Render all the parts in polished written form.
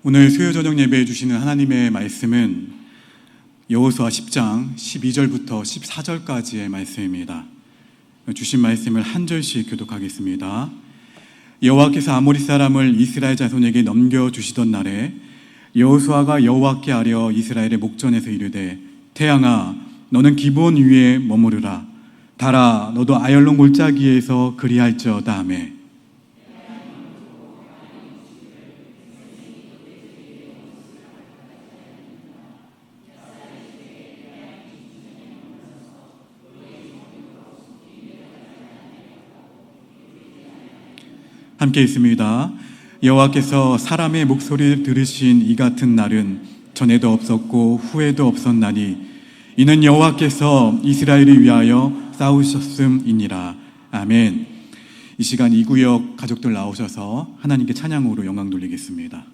오늘 수요 저녁 예배해 주시는 하나님의 말씀은 여호수아 10장 12절부터 14절까지의 말씀입니다. 주신 말씀을 한 절씩 교독하겠습니다. 여호와께서 아모리 사람을 이스라엘 자손에게 넘겨주시던 날에 여호수아가 여호와께 아뢰어 이스라엘의 목전에서 이르되, 태양아 너는 기브온 위에 머무르라. 달아 너도 아열론 골짜기에서 그리할지어다 하매, 함께 있습니다. 여호와께서 사람의 목소리를 들으신 이 같은 날은 전에도 없었고 후에도 없었나니 이는 여호와께서 이스라엘을 위하여 싸우셨음이니라. 아멘. 이 시간 이 구역 가족들 나오셔서 하나님께 찬양으로 영광 돌리겠습니다.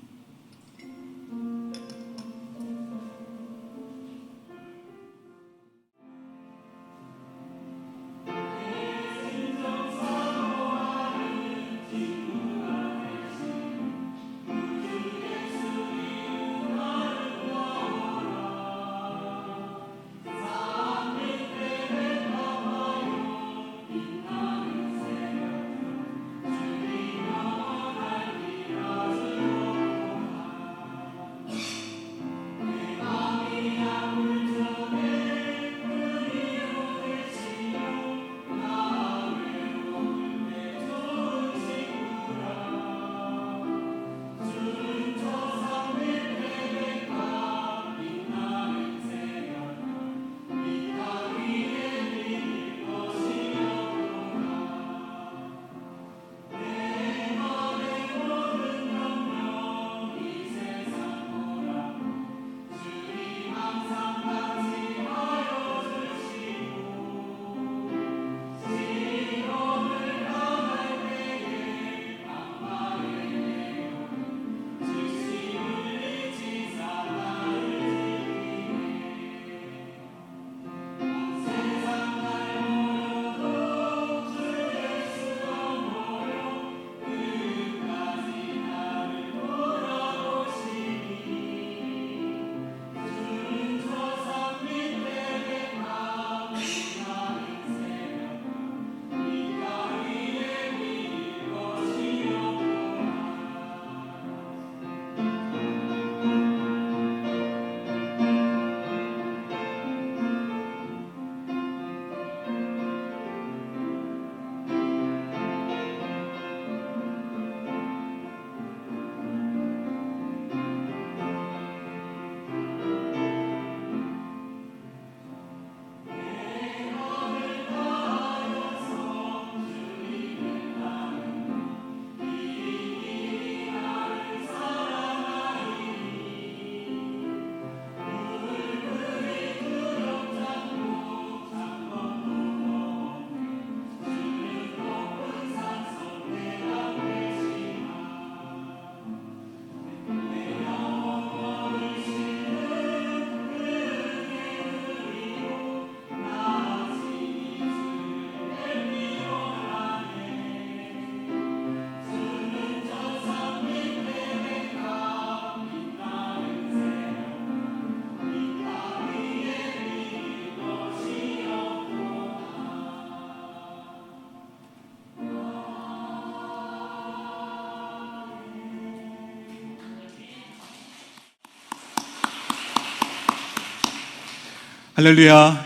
할렐루야.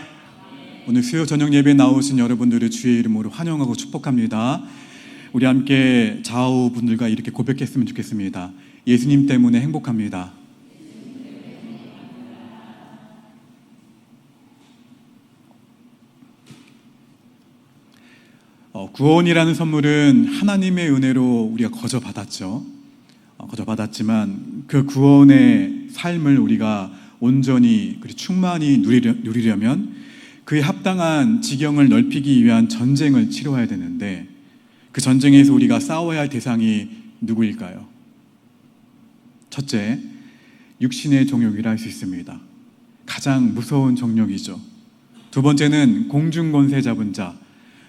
오늘 수요 저녁 예배에 나오신 여러분들을 주의 이름으로 환영하고 축복합니다. 우리 함께 좌우 분들과 이렇게 고백했으면 좋겠습니다. 예수님 때문에 행복합니다. 구원이라는 선물은 하나님의 은혜로 우리가 거저 받았죠. 거저 받았지만 그 구원의 삶을 우리가 온전히 그리고 충만히 누리려면 그에 합당한 지경을 넓히기 위한 전쟁을 치러야 되는데, 그 전쟁에서 우리가 싸워야 할 대상이 누구일까요? 첫째, 육신의 정욕이라 할 수 있습니다. 가장 무서운 정욕이죠. 두 번째는 공중권세 잡은 자,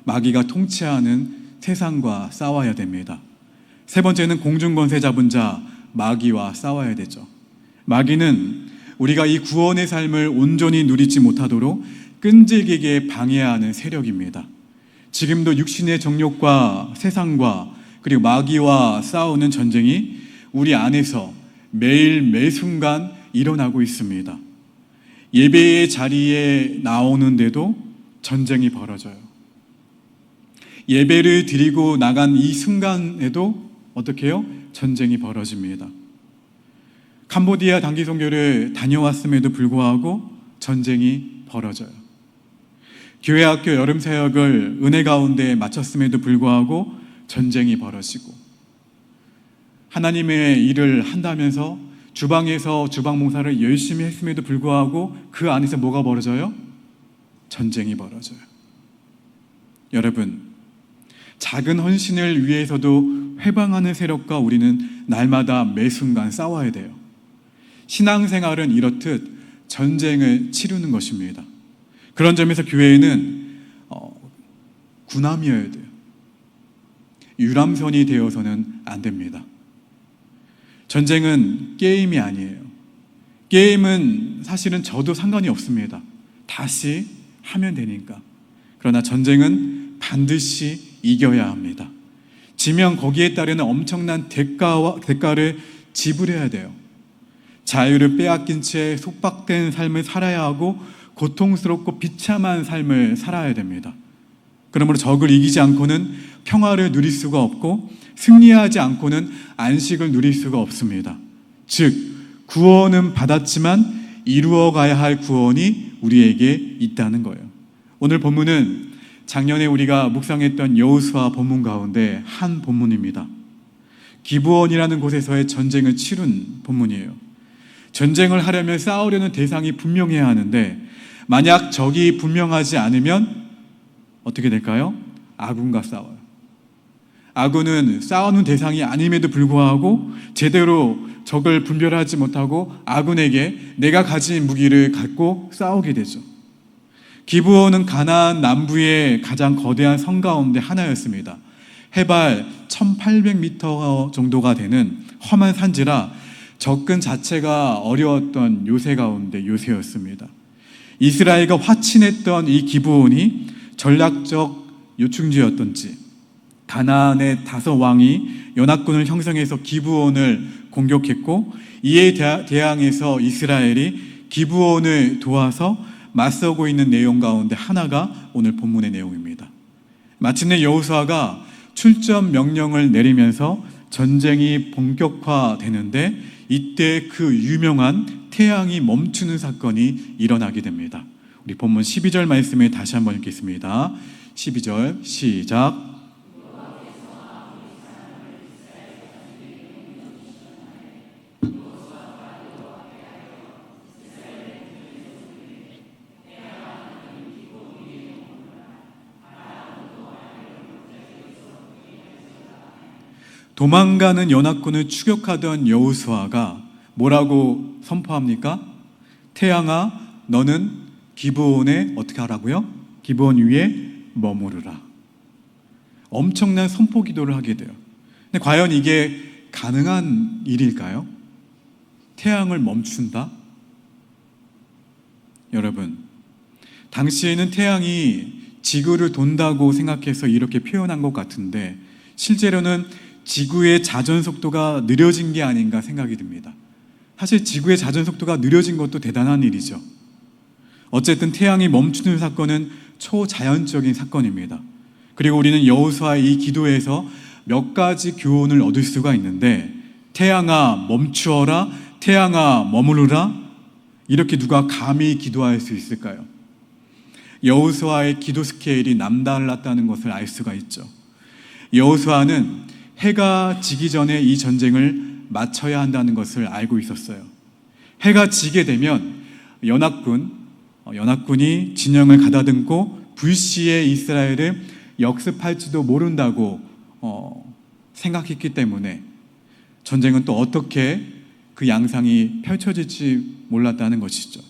마귀가 통치하는 세상과 싸워야 됩니다. 세 번째는 공중권세 잡은 자, 마귀와 싸워야 되죠. 마귀는 우리가 이 구원의 삶을 온전히 누리지 못하도록 끈질기게 방해하는 세력입니다. 지금도 육신의 정욕과 세상과 그리고 마귀와 싸우는 전쟁이 우리 안에서 매일 매순간 일어나고 있습니다. 예배의 자리에 나오는데도 전쟁이 벌어져요. 예배를 드리고 나간 이 순간에도 어떻게 해요? 전쟁이 벌어집니다. 캄보디아 단기 선교를 다녀왔음에도 불구하고 전쟁이 벌어져요. 교회 학교 여름 사역을 은혜 가운데 마쳤음에도 불구하고 전쟁이 벌어지고, 하나님의 일을 한다면서 주방에서 주방 봉사를 열심히 했음에도 불구하고 그 안에서 뭐가 벌어져요? 전쟁이 벌어져요. 여러분, 작은 헌신을 위해서도 회방하는 세력과 우리는 날마다 매 순간 싸워야 돼요. 신앙생활은 이렇듯 전쟁을 치르는 것입니다. 그런 점에서 교회는 군함이어야 돼요. 유람선이 되어서는 안 됩니다. 전쟁은 게임이 아니에요. 게임은 사실은 저도 상관이 없습니다. 다시 하면 되니까. 그러나 전쟁은 반드시 이겨야 합니다. 지면 거기에 따르는 엄청난 대가를 지불해야 돼요. 자유를 빼앗긴 채 속박된 삶을 살아야 하고 고통스럽고 비참한 삶을 살아야 됩니다. 그러므로 적을 이기지 않고는 평화를 누릴 수가 없고 승리하지 않고는 안식을 누릴 수가 없습니다. 즉, 구원은 받았지만 이루어가야 할 구원이 우리에게 있다는 거예요. 오늘 본문은 작년에 우리가 묵상했던 여호수아 본문 가운데 한 본문입니다. 기브온이라는 곳에서의 전쟁을 치룬 본문이에요. 전쟁을 하려면 싸우려는 대상이 분명해야 하는데 만약 적이 분명하지 않으면 어떻게 될까요? 아군과 싸워요. 아군은 싸우는 대상이 아님에도 불구하고 제대로 적을 분별하지 못하고 아군에게 내가 가진 무기를 갖고 싸우게 되죠. 기브온은 가나안 남부의 가장 거대한 성 가운데 하나였습니다. 해발 1800m 정도가 되는 험한 산지라 접근 자체가 어려웠던 요새 가운데 요새였습니다. 이스라엘과 화친했던 이 기브온이 전략적 요충지였던지 가나안의 다섯 왕이 연합군을 형성해서 기브온을 공격했고 이에 대항해서 이스라엘이 기브온을 도와서 맞서고 있는 내용 가운데 하나가 오늘 본문의 내용입니다. 마침내 여호수아가 출전 명령을 내리면서 전쟁이 본격화되는데 이때 그 유명한 태양이 멈추는 사건이 일어나게 됩니다. 우리 본문 12절 말씀을 다시 한번 읽겠습니다. 12절 시작. 도망가는 연합군을 추격하던 여호수아가 뭐라고 선포합니까? 태양아, 너는 기브온에 어떻게 하라고요? 기브온 위에 머무르라. 엄청난 선포 기도를 하게 돼요. 근데 과연 이게 가능한 일일까요? 태양을 멈춘다? 여러분, 당시에는 태양이 지구를 돈다고 생각해서 이렇게 표현한 것 같은데 실제로는 지구의 자전 속도가 느려진 게 아닌가 생각이 듭니다. 사실 지구의 자전 속도가 느려진 것도 대단한 일이죠. 어쨌든 태양이 멈추는 사건은 초자연적인 사건입니다. 그리고 우리는 여호수아의 이 기도에서 몇 가지 교훈을 얻을 수가 있는데 태양아 멈추어라, 태양아 머무르라, 이렇게 누가 감히 기도할 수 있을까요? 여호수아의 기도 스케일이 남달랐다는 것을 알 수가 있죠. 여호수아는 해가 지기 전에 이 전쟁을 마쳐야 한다는 것을 알고 있었어요. 해가 지게 되면 연합군이 진영을 가다듬고 불시에 이스라엘을 역습할지도 모른다고 생각했기 때문에 전쟁은 또 어떻게 그 양상이 펼쳐질지 몰랐다는 것이죠.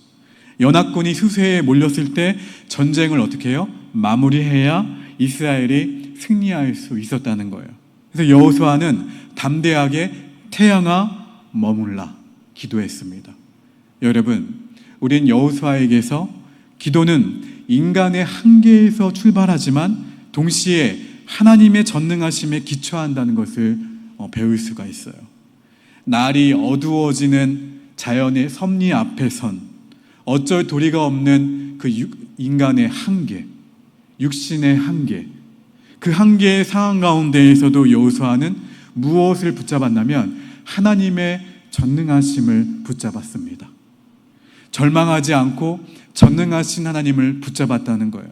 연합군이 수세에 몰렸을 때 전쟁을 어떻게 해요? 마무리해야 이스라엘이 승리할 수 있었다는 거예요. 그래서 여호수아는 담대하게 태양아 머물라 기도했습니다. 여러분, 우린 여호수아에게서 기도는 인간의 한계에서 출발하지만 동시에 하나님의 전능하심에 기초한다는 것을 배울 수가 있어요. 날이 어두워지는 자연의 섭리 앞에선 어쩔 도리가 없는 그 인간의 한계, 육신의 한계, 그 한계의 상황 가운데에서도 여호수아는 무엇을 붙잡았냐면 하나님의 전능하심을 붙잡았습니다. 절망하지 않고 전능하신 하나님을 붙잡았다는 거예요.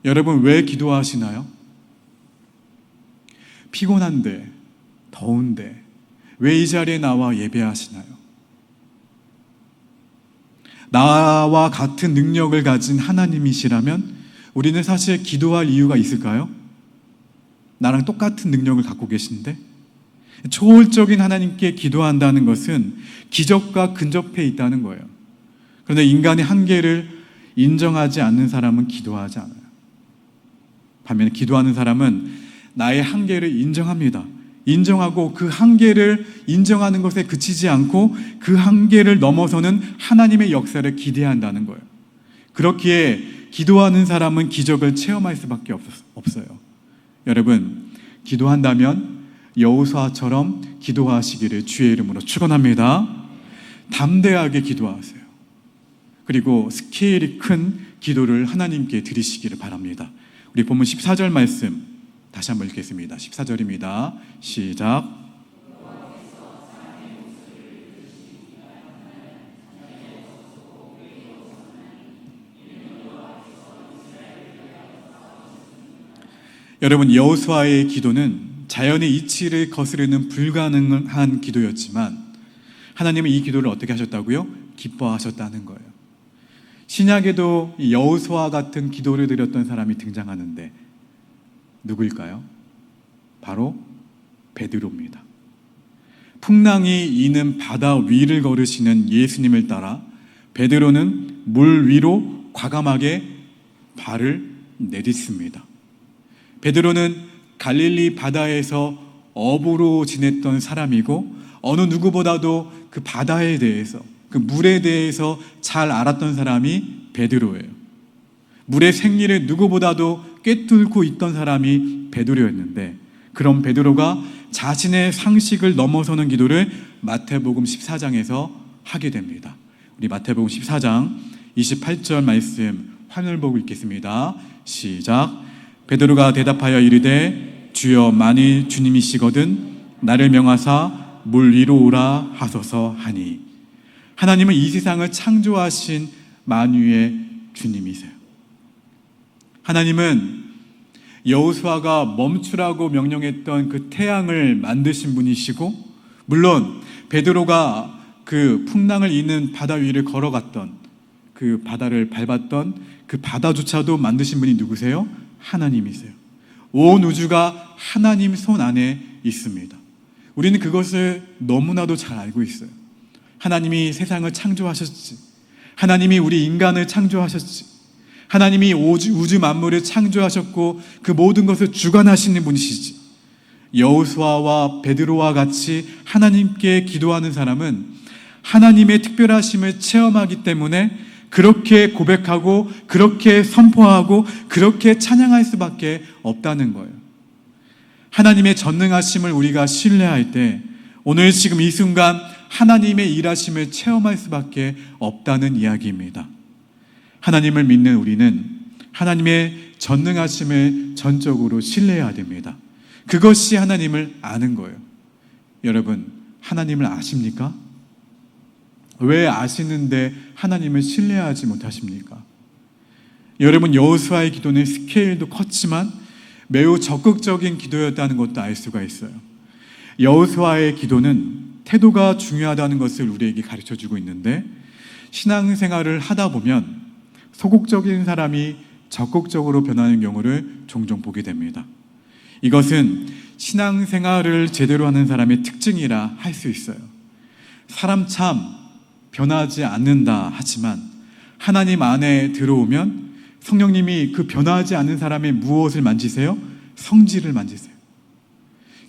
여러분, 왜 기도하시나요? 피곤한데, 더운데 왜 이 자리에 나와 예배하시나요? 나와 같은 능력을 가진 하나님이시라면 우리는 사실 기도할 이유가 있을까요? 나랑 똑같은 능력을 갖고 계신데? 초월적인 하나님께 기도한다는 것은 기적과 근접해 있다는 거예요. 그런데 인간의 한계를 인정하지 않는 사람은 기도하지 않아요. 반면에 기도하는 사람은 나의 한계를 인정합니다. 인정하고 그 한계를 인정하는 것에 그치지 않고 그 한계를 넘어서는 하나님의 역사를 기대한다는 거예요. 그렇기에 기도하는 사람은 기적을 체험할 수밖에 없어요. 여러분, 기도한다면 여호수아처럼 기도하시기를 주의 이름으로 축원합니다. 담대하게 기도하세요. 그리고 스케일이 큰 기도를 하나님께 드리시기를 바랍니다. 우리 본문 14절 말씀 다시 한번 읽겠습니다. 14절입니다. 시작. 여러분, 여호수아의 기도는 자연의 이치를 거스르는 불가능한 기도였지만 하나님은 이 기도를 어떻게 하셨다고요? 기뻐하셨다는 거예요. 신약에도 여호수아 같은 기도를 드렸던 사람이 등장하는데 누구일까요? 바로 베드로입니다. 풍랑이 이는 바다 위를 걸으시는 예수님을 따라 베드로는 물 위로 과감하게 발을 내딛습니다. 베드로는 갈릴리 바다에서 어부로 지냈던 사람이고 어느 누구보다도 그 바다에 대해서, 그 물에 대해서 잘 알았던 사람이 베드로예요. 물의 생리를 누구보다도 꿰뚫고 있던 사람이 베드로였는데 그런 베드로가 자신의 상식을 넘어서는 기도를 마태복음 14장에서 하게 됩니다. 우리 마태복음 14장 28절 말씀 화면을 보고 읽겠습니다. 시작. 베드로가 대답하여 이르되 주여 만일 주님이시거든 나를 명하사 물 위로 오라 하소서 하니. 하나님은 이 세상을 창조하신 만유의 주님이세요. 하나님은 여호수아가 멈추라고 명령했던 그 태양을 만드신 분이시고, 물론 베드로가 그 풍랑을 이는 바다 위를 걸어갔던, 그 바다를 밟았던 그 바다조차도 만드신 분이 누구세요? 하나님이세요. 온 우주가 하나님 손 안에 있습니다. 우리는 그것을 너무나도 잘 알고 있어요. 하나님이 세상을 창조하셨지, 하나님이 우리 인간을 창조하셨지, 하나님이 우주 만물을 창조하셨고 그 모든 것을 주관하시는 분이시지. 여호수아와 베드로와 같이 하나님께 기도하는 사람은 하나님의 특별하심을 체험하기 때문에 그렇게 고백하고 그렇게 선포하고 그렇게 찬양할 수밖에 없다는 거예요. 하나님의 전능하심을 우리가 신뢰할 때 오늘 지금 이 순간 하나님의 일하심을 체험할 수밖에 없다는 이야기입니다. 하나님을 믿는 우리는 하나님의 전능하심을 전적으로 신뢰해야 됩니다. 그것이 하나님을 아는 거예요. 여러분, 하나님을 아십니까? 왜 아시는데 하나님을 신뢰하지 못하십니까? 여러분, 여호수아의 기도는 스케일도 컸지만 매우 적극적인 기도였다는 것도 알 수가 있어요. 여호수아의 기도는 태도가 중요하다는 것을 우리에게 가르쳐주고 있는데, 신앙생활을 하다 보면 소극적인 사람이 적극적으로 변하는 경우를 종종 보게 됩니다. 이것은 신앙생활을 제대로 하는 사람의 특징이라 할 수 있어요. 사람 참 변하지 않는다 하지만 하나님 안에 들어오면 성령님이 그 변하지 않는 사람의 무엇을 만지세요? 성질을 만지세요.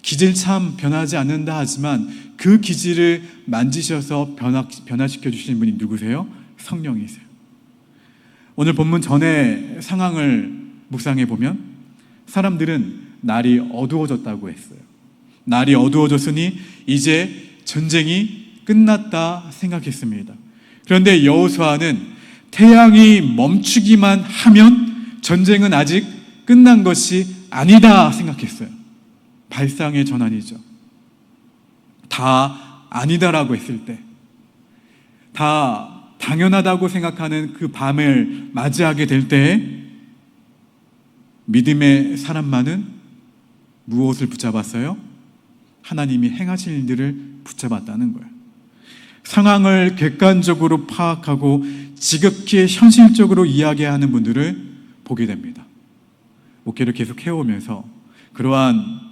기질 참 변하지 않는다 하지만 그 기질을 만지셔서 변화시켜 주시는 분이 누구세요? 성령이세요. 오늘 본문 전의 상황을 묵상해 보면 사람들은 날이 어두워졌다고 했어요. 날이 어두워졌으니 이제 전쟁이 끝났다 생각했습니다. 그런데 여호수아는 태양이 멈추기만 하면 전쟁은 아직 끝난 것이 아니다 생각했어요. 발상의 전환이죠. 다 아니다라고 했을 때, 다 당연하다고 생각하는 그 밤을 맞이하게 될 때 믿음의 사람만은 무엇을 붙잡았어요? 하나님이 행하신 일들을 붙잡았다는 거예요. 상황을 객관적으로 파악하고 지극히 현실적으로 이야기하는 분들을 보게 됩니다. 목회를 계속 해오면서 그러한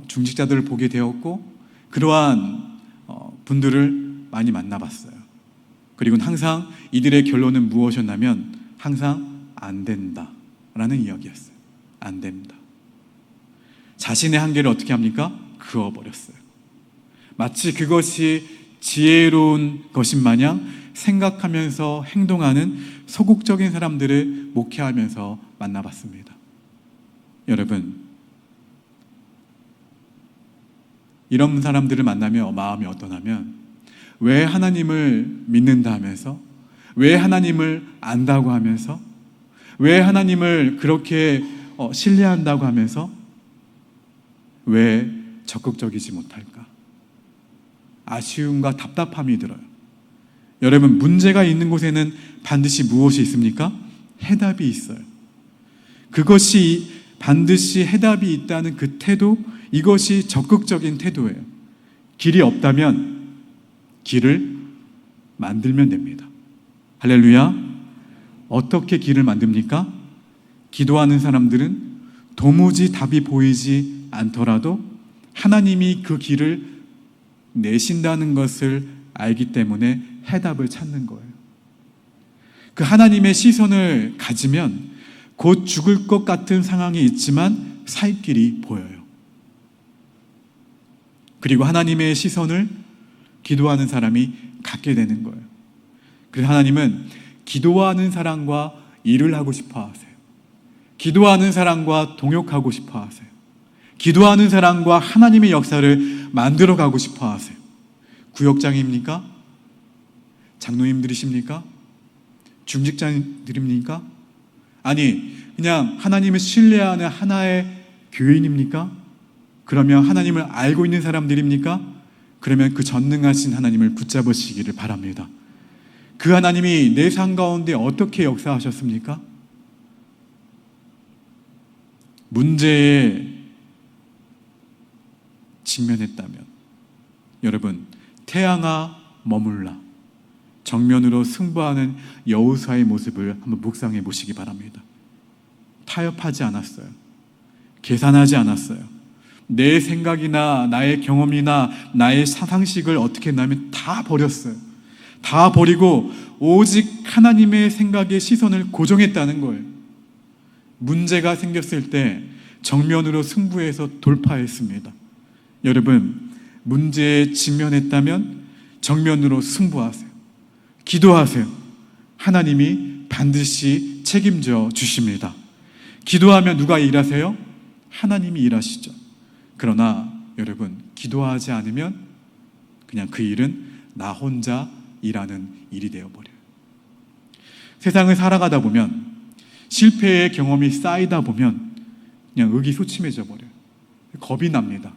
중직자들을 보게 되었고 그러한 분들을 많이 만나봤어요. 그리고 항상 이들의 결론은 무엇이었냐면 항상 안 된다라는 이야기였어요. 안 된다. 자신의 한계를 어떻게 합니까? 그어버렸어요. 마치 그것이 지혜로운 것인 마냥 생각하면서 행동하는 소극적인 사람들을 목회하면서 만나봤습니다. 여러분, 이런 사람들을 만나며 마음이 어떠냐면 왜 하나님을 믿는다 하면서, 왜 하나님을 안다고 하면서, 왜 하나님을 그렇게 신뢰한다고 하면서 왜 적극적이지 못할까? 아쉬움과 답답함이 들어요. 여러분, 문제가 있는 곳에는 반드시 무엇이 있습니까? 해답이 있어요. 그것이 반드시 해답이 있다는 그 태도, 이것이 적극적인 태도예요. 길이 없다면 길을 만들면 됩니다. 할렐루야. 어떻게 길을 만듭니까? 기도하는 사람들은 도무지 답이 보이지 않더라도 하나님이 그 길을 내신다는 것을 알기 때문에 해답을 찾는 거예요. 그 하나님의 시선을 가지면 곧 죽을 것 같은 상황이 있지만 살 길이 보여요. 그리고 하나님의 시선을 기도하는 사람이 갖게 되는 거예요. 그래서 하나님은 기도하는 사람과 일을 하고 싶어 하세요. 기도하는 사람과 동역하고 싶어 하세요. 기도하는 사람과 하나님의 역사를 만들어 가고 싶어 하세요. 구역장입니까? 장로님들이십니까? 중직자들입니까? 아니, 그냥 하나님을 신뢰하는 하나의 교인입니까? 그러면 하나님을 알고 있는 사람들입니까? 그러면 그 전능하신 하나님을 붙잡으시기를 바랍니다. 그 하나님이 내 삶 가운데 어떻게 역사하셨습니까? 문제에 직면했다면 여러분, 태양아 머물라, 정면으로 승부하는 여호수아의 모습을 한번 묵상해 보시기 바랍니다. 타협하지 않았어요. 계산하지 않았어요. 내 생각이나 나의 경험이나 나의 상식을 어떻게 했냐면 다 버렸어요. 다 버리고 오직 하나님의 생각에 시선을 고정했다는 거예요. 문제가 생겼을 때 정면으로 승부해서 돌파했습니다. 여러분, 문제에 직면했다면 정면으로 승부하세요. 기도하세요. 하나님이 반드시 책임져 주십니다. 기도하면 누가 일하세요? 하나님이 일하시죠. 그러나 여러분, 기도하지 않으면 그냥 그 일은 나 혼자 일하는 일이 되어버려요. 세상을 살아가다 보면 실패의 경험이 쌓이다 보면 그냥 의기소침해져 버려요. 겁이 납니다.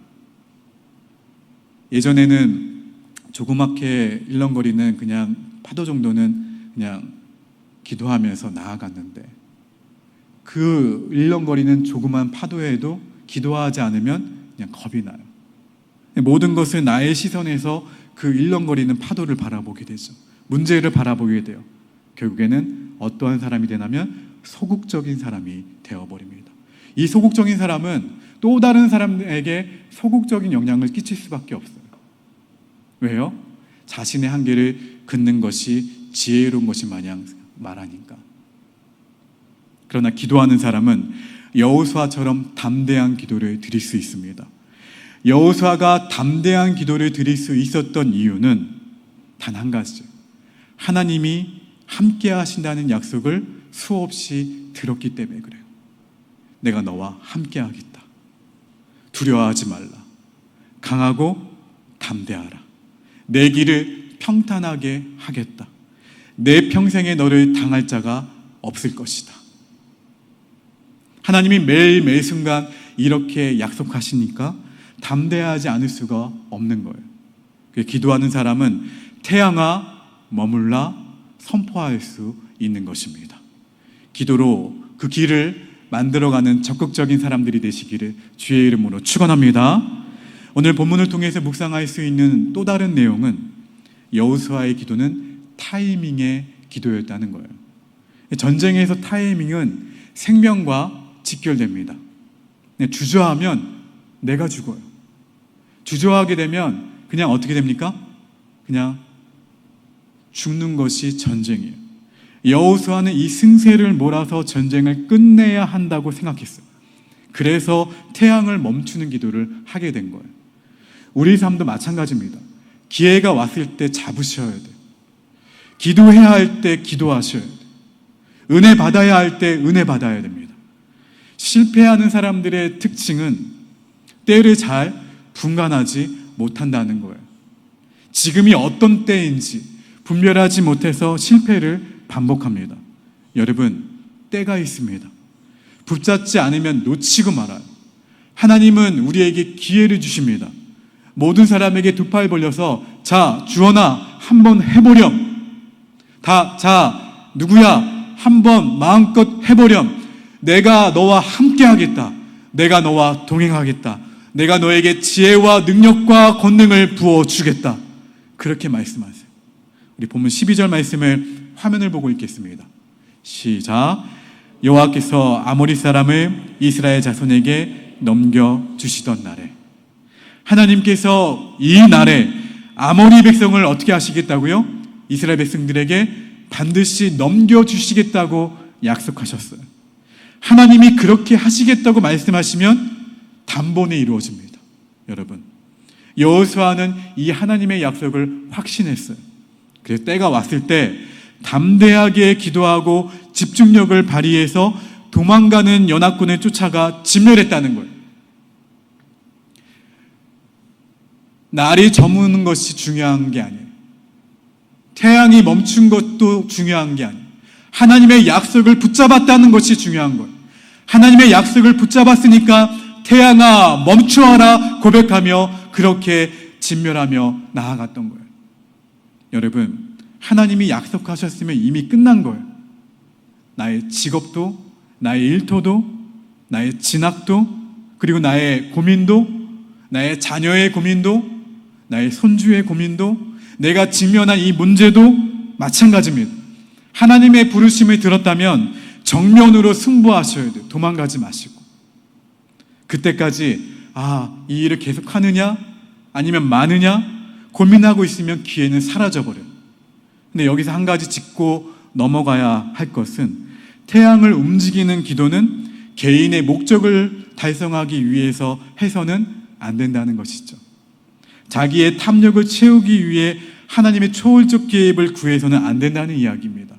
예전에는 조그맣게 일렁거리는 그냥 파도 정도는 그냥 기도하면서 나아갔는데 그 일렁거리는 조그만 파도에도 기도하지 않으면 그냥 겁이 나요. 모든 것을 나의 시선에서 그 일렁거리는 파도를 바라보게 되죠. 문제를 바라보게 돼요. 결국에는 어떠한 사람이 되냐면 소극적인 사람이 되어버립니다. 이 소극적인 사람은 또 다른 사람에게 소극적인 영향을 끼칠 수밖에 없어요. 왜요? 자신의 한계를 긋는 것이 지혜로운 것이 마냥 말하니까. 그러나 기도하는 사람은 여호수아처럼 담대한 기도를 드릴 수 있습니다. 여호수아가 담대한 기도를 드릴 수 있었던 이유는 단 한 가지죠. 하나님이 함께 하신다는 약속을 수없이 들었기 때문에 그래요. 내가 너와 함께 하겠다. 두려워하지 말라. 강하고 담대하라. 내 길을 평탄하게 하겠다. 내 평생에 너를 당할 자가 없을 것이다. 하나님이 매일 순간 이렇게 약속하시니까 담대하지 않을 수가 없는 거예요. 기도하는 사람은 태양아 머물라 선포할 수 있는 것입니다. 기도로 그 길을 만들어가는 적극적인 사람들이 되시기를 주의 이름으로 축원합니다. 오늘 본문을 통해서 묵상할 수 있는 또 다른 내용은 여호수아의 기도는 타이밍의 기도였다는 거예요. 전쟁에서 타이밍은 생명과 직결됩니다. 주저하면 내가 죽어요. 주저하게 되면 그냥 어떻게 됩니까? 그냥 죽는 것이 전쟁이에요. 여호수아는 이 승세를 몰아서 전쟁을 끝내야 한다고 생각했어요. 그래서 태양을 멈추는 기도를 하게 된 거예요. 우리 삶도 마찬가지입니다. 기회가 왔을 때 잡으셔야 돼요. 기도해야 할 때 기도하셔야 돼요. 은혜 받아야 할 때 은혜 받아야 됩니다. 실패하는 사람들의 특징은 때를 잘 분간하지 못한다는 거예요. 지금이 어떤 때인지 분별하지 못해서 실패를 반복합니다. 여러분, 때가 있습니다. 붙잡지 않으면 놓치고 말아요. 하나님은 우리에게 기회를 주십니다. 모든 사람에게 두 팔 벌려서 자, 주원아, 한번 해보렴. 자, 누구야, 한번 마음껏 해보렴. 내가 너와 함께 하겠다. 내가 너와 동행하겠다. 내가 너에게 지혜와 능력과 권능을 부어주겠다. 그렇게 말씀하세요. 우리 본문 12절 말씀을 화면을 보고 읽겠습니다. 시작. 여호와께서 아모리 사람을 이스라엘 자손에게 넘겨주시던 날에, 하나님께서 이 날에 아모리 백성을 어떻게 하시겠다고요? 이스라엘 백성들에게 반드시 넘겨주시겠다고 약속하셨어요. 하나님이 그렇게 하시겠다고 말씀하시면 단번에 이루어집니다. 여러분, 여호수아는 이 하나님의 약속을 확신했어요. 그래서 때가 왔을 때 담대하게 기도하고 집중력을 발휘해서 도망가는 연합군을 쫓아가 진멸했다는 거예요. 날이 저무는 것이 중요한 게 아니에요. 태양이 멈춘 것도 중요한 게 아니에요. 하나님의 약속을 붙잡았다는 것이 중요한 거예요. 하나님의 약속을 붙잡았으니까 태양아 멈추어라 고백하며 그렇게 진멸하며 나아갔던 거예요. 여러분, 하나님이 약속하셨으면 이미 끝난 거예요. 나의 직업도, 나의 일터도, 나의 진학도, 그리고 나의 고민도, 나의 자녀의 고민도, 나의 손주의 고민도, 내가 직면한 이 문제도 마찬가지입니다. 하나님의 부르심을 들었다면 정면으로 승부하셔야 돼요. 도망가지 마시고. 그때까지 이 일을 계속 하느냐 아니면 마느냐 고민하고 있으면 기회는 사라져버려요. 근데 여기서 한 가지 짚고 넘어가야 할 것은, 태양을 움직이는 기도는 개인의 목적을 달성하기 위해서 해서는 안 된다는 것이죠. 자기의 탐욕을 채우기 위해 하나님의 초월적 개입을 구해서는 안 된다는 이야기입니다.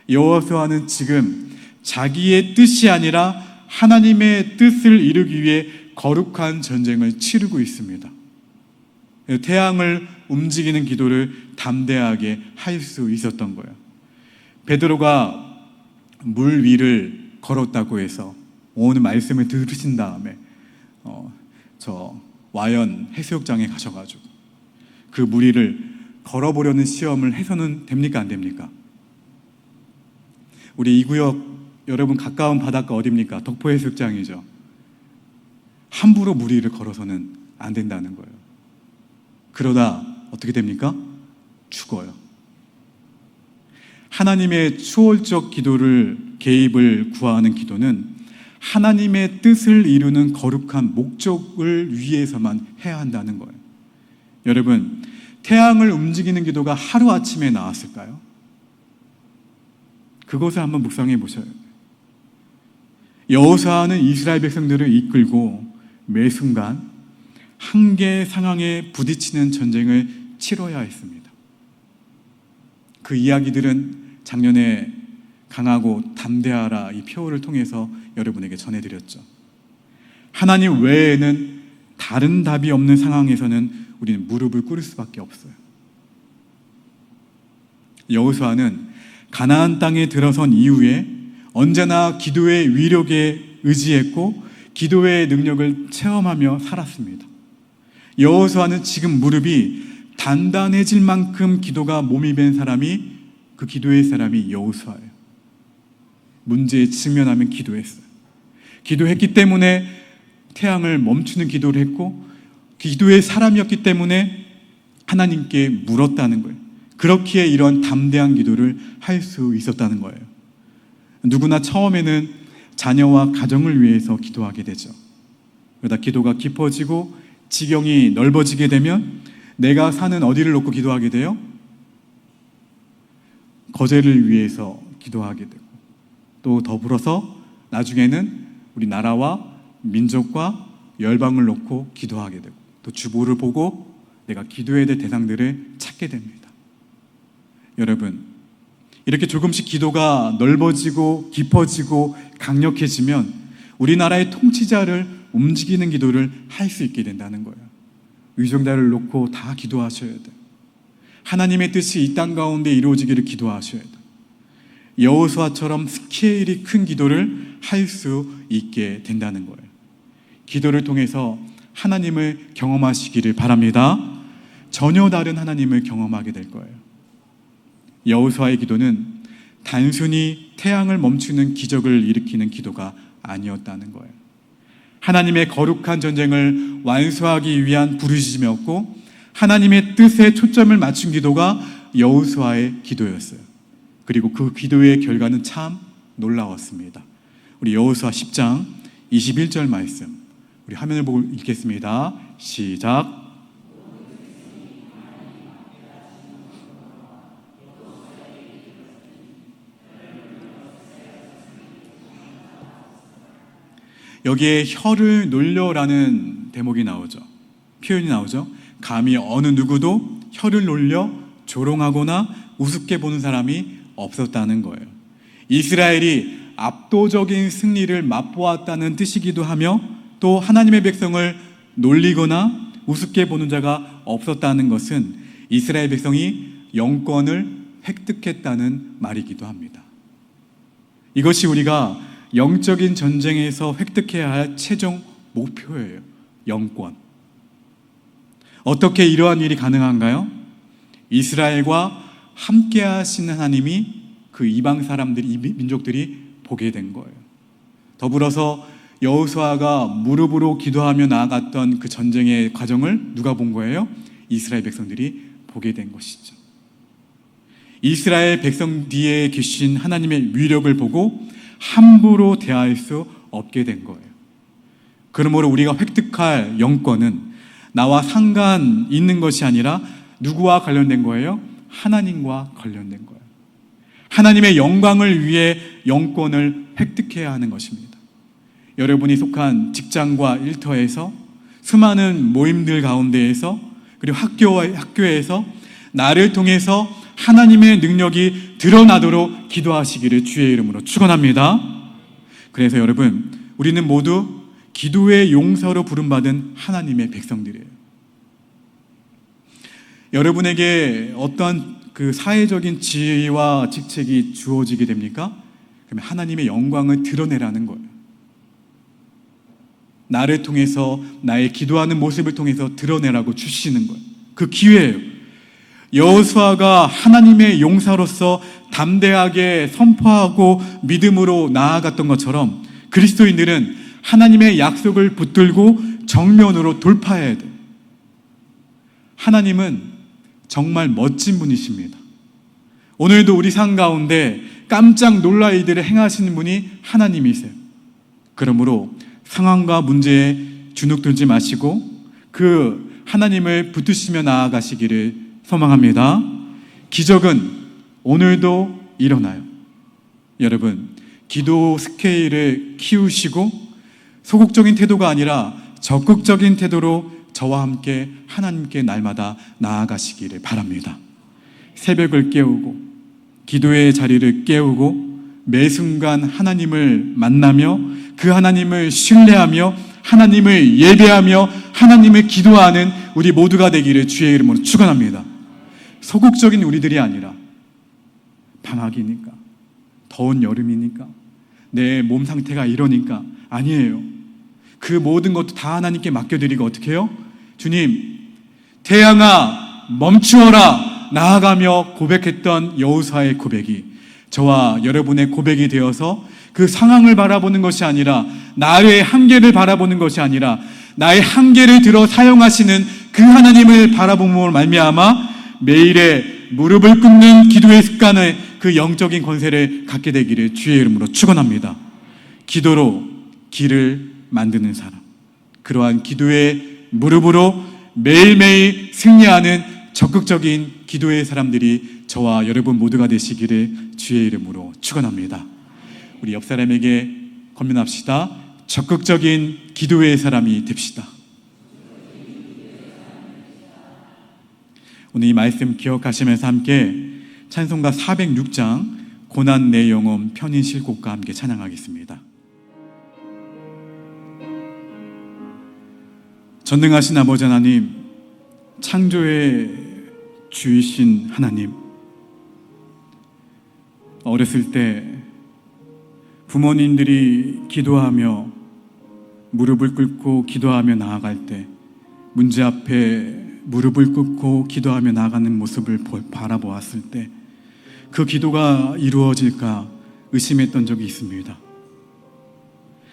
여호수아는 지금 자기의 뜻이 아니라 하나님의 뜻을 이루기 위해 거룩한 전쟁을 치르고 있습니다. 태양을 움직이는 기도를 담대하게 할 수 있었던 거예요. 베드로가 물 위를 걸었다고 해서 오늘 말씀을 들으신 다음에 저 와연 해수욕장에 가셔가지고 그 물 위를 걸어보려는 시험을 해서는 됩니까? 안 됩니까? 우리 이 구역 여러분 가까운 바닷가 어디입니까? 덕포해수욕장이죠. 함부로 물 위를 걸어서는 안 된다는 거예요. 그러다 어떻게 됩니까? 죽어요. 하나님의 초월적 기도를 개입을 구하는 기도는 하나님의 뜻을 이루는 거룩한 목적을 위해서만 해야 한다는 거예요. 여러분, 태양을 움직이는 기도가 하루아침에 나왔을까요? 그것을 한번 묵상해 보셔요. 여호수아는 이스라엘 백성들을 이끌고 매 순간 한계 상황에 부딪히는 전쟁을 치러야 했습니다. 그 이야기들은 작년에 강하고 담대하라 이 표를 통해서 여러분에게 전해드렸죠. 하나님 외에는 다른 답이 없는 상황에서는 우리는 무릎을 꿇을 수밖에 없어요. 여호수아는 가나안 땅에 들어선 이후에 언제나 기도의 위력에 의지했고 기도의 능력을 체험하며 살았습니다. 여호수아는 지금 무릎이 단단해질 만큼 기도가 몸이 밴 사람이, 그 기도의 사람이 여호수아예요. 문제에 직면하면 기도했어요. 기도했기 때문에 태양을 멈추는 기도를 했고, 기도의 사람이었기 때문에 하나님께 물었다는 거예요. 그렇기에 이런 담대한 기도를 할 수 있었다는 거예요. 누구나 처음에는 자녀와 가정을 위해서 기도하게 되죠. 그러다 기도가 깊어지고 지경이 넓어지게 되면 내가 사는 어디를 놓고 기도하게 돼요? 거제를 위해서 기도하게 되고, 또 더불어서 나중에는 우리 나라와 민족과 열방을 놓고 기도하게 되고, 또 주보를 보고 내가 기도해야 될 대상들을 찾게 됩니다. 여러분, 이렇게 조금씩 기도가 넓어지고 깊어지고 강력해지면 우리나라의 통치자를 움직이는 기도를 할 수 있게 된다는 거예요. 위정자를 놓고 다 기도하셔야 돼요. 하나님의 뜻이 이 땅 가운데 이루어지기를 기도하셔야 돼요. 여호수아처럼 스케일이 큰 기도를 할 수 있게 된다는 거예요. 기도를 통해서 하나님을 경험하시기를 바랍니다. 전혀 다른 하나님을 경험하게 될 거예요. 여호수아의 기도는 단순히 태양을 멈추는 기적을 일으키는 기도가 아니었다는 거예요. 하나님의 거룩한 전쟁을 완수하기 위한 부르짖음이었고, 하나님의 뜻에 초점을 맞춘 기도가 여호수아의 기도였어요. 그리고 그 기도의 결과는 참 놀라웠습니다. 우리 여호수아 10장 21절 말씀, 우리 화면을 보고 읽겠습니다. 시작. 여기에 혀를 놀려라는 대목이 나오죠. 표현이 나오죠. 감히 어느 누구도 혀를 놀려 조롱하거나 우습게 보는 사람이 없었다는 거예요. 이스라엘이 압도적인 승리를 맛보았다는 뜻이기도 하며, 또 하나님의 백성을 놀리거나 우습게 보는 자가 없었다는 것은 이스라엘 백성이 영권을 획득했다는 말이기도 합니다. 이것이 우리가 영적인 전쟁에서 획득해야 할 최종 목표예요. 영권. 어떻게 이러한 일이 가능한가요? 이스라엘과 함께 하시는 하나님이 그 이방 사람들이, 이 민족들이 보게 된 거예요. 더불어서 여호수아가 무릎으로 기도하며 나아갔던 그 전쟁의 과정을 누가 본 거예요? 이스라엘 백성들이 보게 된 것이죠. 이스라엘 백성 뒤에 계신 하나님의 위력을 보고 함부로 대할 수 없게 된 거예요. 그러므로 우리가 획득할 영권은 나와 상관 있는 것이 아니라 누구와 관련된 거예요? 하나님과 관련된 거예요. 하나님의 영광을 위해 영권을 획득해야 하는 것입니다. 여러분이 속한 직장과 일터에서, 수많은 모임들 가운데에서, 그리고 학교에서 나를 통해서 하나님의 능력이 드러나도록 기도하시기를 주의 이름으로 축원합니다. 그래서 여러분, 우리는 모두 기도의 용사로 부름받은 하나님의 백성들이에요. 여러분에게 어떠한 그 사회적인 지위와 직책이 주어지게 됩니까? 그러면 하나님의 영광을 드러내라는 거예요. 나를 통해서, 나의 기도하는 모습을 통해서 드러내라고 주시는 거예요. 그 기회예요. 여호수아가 하나님의 용사로서 담대하게 선포하고 믿음으로 나아갔던 것처럼 그리스도인들은 하나님의 약속을 붙들고 정면으로 돌파해야 돼요. 하나님은 정말 멋진 분이십니다. 오늘도 우리 삶 가운데 깜짝 놀랄 일들을 행하시는 분이 하나님이세요. 그러므로 상황과 문제에 주눅들지 마시고 그 하나님을 붙드시며 나아가시기를 소망합니다. 기적은 오늘도 일어나요. 여러분, 기도 스케일을 키우시고 소극적인 태도가 아니라 적극적인 태도로 저와 함께 하나님께 날마다 나아가시기를 바랍니다. 새벽을 깨우고 기도의 자리를 깨우고 매 순간 하나님을 만나며 그 하나님을 신뢰하며 하나님을 예배하며 하나님을 기도하는 우리 모두가 되기를 주의 이름으로 축원합니다. 소극적인 우리들이 아니라 방학이니까, 더운 여름이니까, 내 몸 상태가 이러니까 아니에요. 그 모든 것도 다 하나님께 맡겨드리고 어떻게 해요? 주님, 태양아 멈추어라 나아가며 고백했던 여호수아의 고백이 저와 여러분의 고백이 되어서 그 상황을 바라보는 것이 아니라 나의 한계를 바라보는 것이 아니라 나의 한계를 들어 사용하시는 그 하나님을 바라봄으로 말미암아 매일의 무릎을 꿇는 기도의 습관을 그 영적인 권세를 갖게 되기를 주의 이름으로 축원합니다. 기도로 길을 만드는 사람, 그러한 기도의 무릎으로 매일매일 승리하는 적극적인 기도의 사람들이 저와 여러분 모두가 되시기를 주의 이름으로 축원합니다. 우리 옆 사람에게 권면합시다. 적극적인 기도의 사람이 됩시다. 오늘 이 말씀 기억하시면서 함께 찬송가 406장 고난 내 영혼 편인 실곡과 함께 찬양하겠습니다. 전능하신 아버지 하나님, 창조의 주이신 하나님, 어렸을 때 부모님들이 기도하며 무릎을 꿇고 기도하며 나아갈 때 문제 앞에 무릎을 꿇고 기도하며 나아가는 모습을 바라보았을 때 그 기도가 이루어질까 의심했던 적이 있습니다.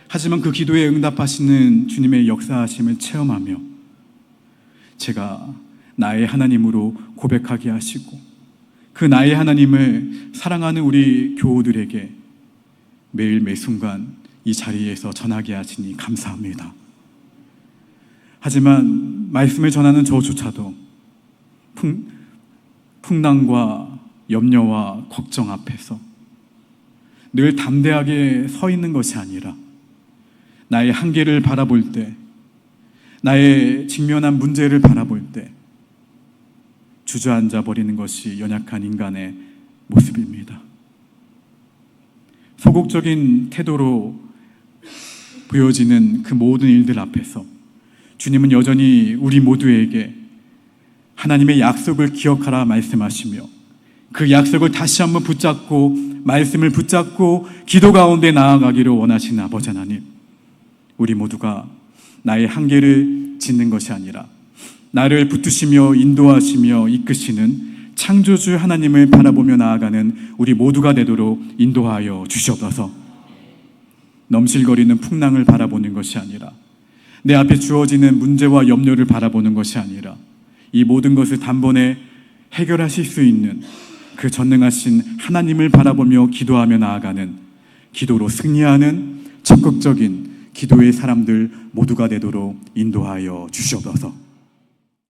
하지만 그 기도에 응답하시는 주님의 역사하심을 체험하며 제가 나의 하나님으로 고백하게 하시고 그 나의 하나님을 사랑하는 우리 교우들에게 매일 매 순간 이 자리에서 전하게 하시니 감사합니다. 하지만 말씀을 전하는 저조차도 풍랑과 염려와 걱정 앞에서 늘 담대하게 서 있는 것이 아니라 나의 한계를 바라볼 때, 나의 직면한 문제를 바라볼 때 주저앉아 버리는 것이 연약한 인간의 모습입니다. 소극적인 태도로 보여지는 그 모든 일들 앞에서 주님은 여전히 우리 모두에게 하나님의 약속을 기억하라 말씀하시며 그 약속을 다시 한번 붙잡고 말씀을 붙잡고 기도 가운데 나아가기를 원하시는 아버지 하나님, 우리 모두가 나의 한계를 짓는 것이 아니라 나를 붙드시며 인도하시며 이끄시는 창조주 하나님을 바라보며 나아가는 우리 모두가 되도록 인도하여 주시옵소서. 넘실거리는 풍랑을 바라보는 것이 아니라 내 앞에 주어지는 문제와 염려를 바라보는 것이 아니라 이 모든 것을 단번에 해결하실 수 있는 그 전능하신 하나님을 바라보며 기도하며 나아가는, 기도로 승리하는 적극적인 기도의 사람들 모두가 되도록 인도하여 주시옵소서.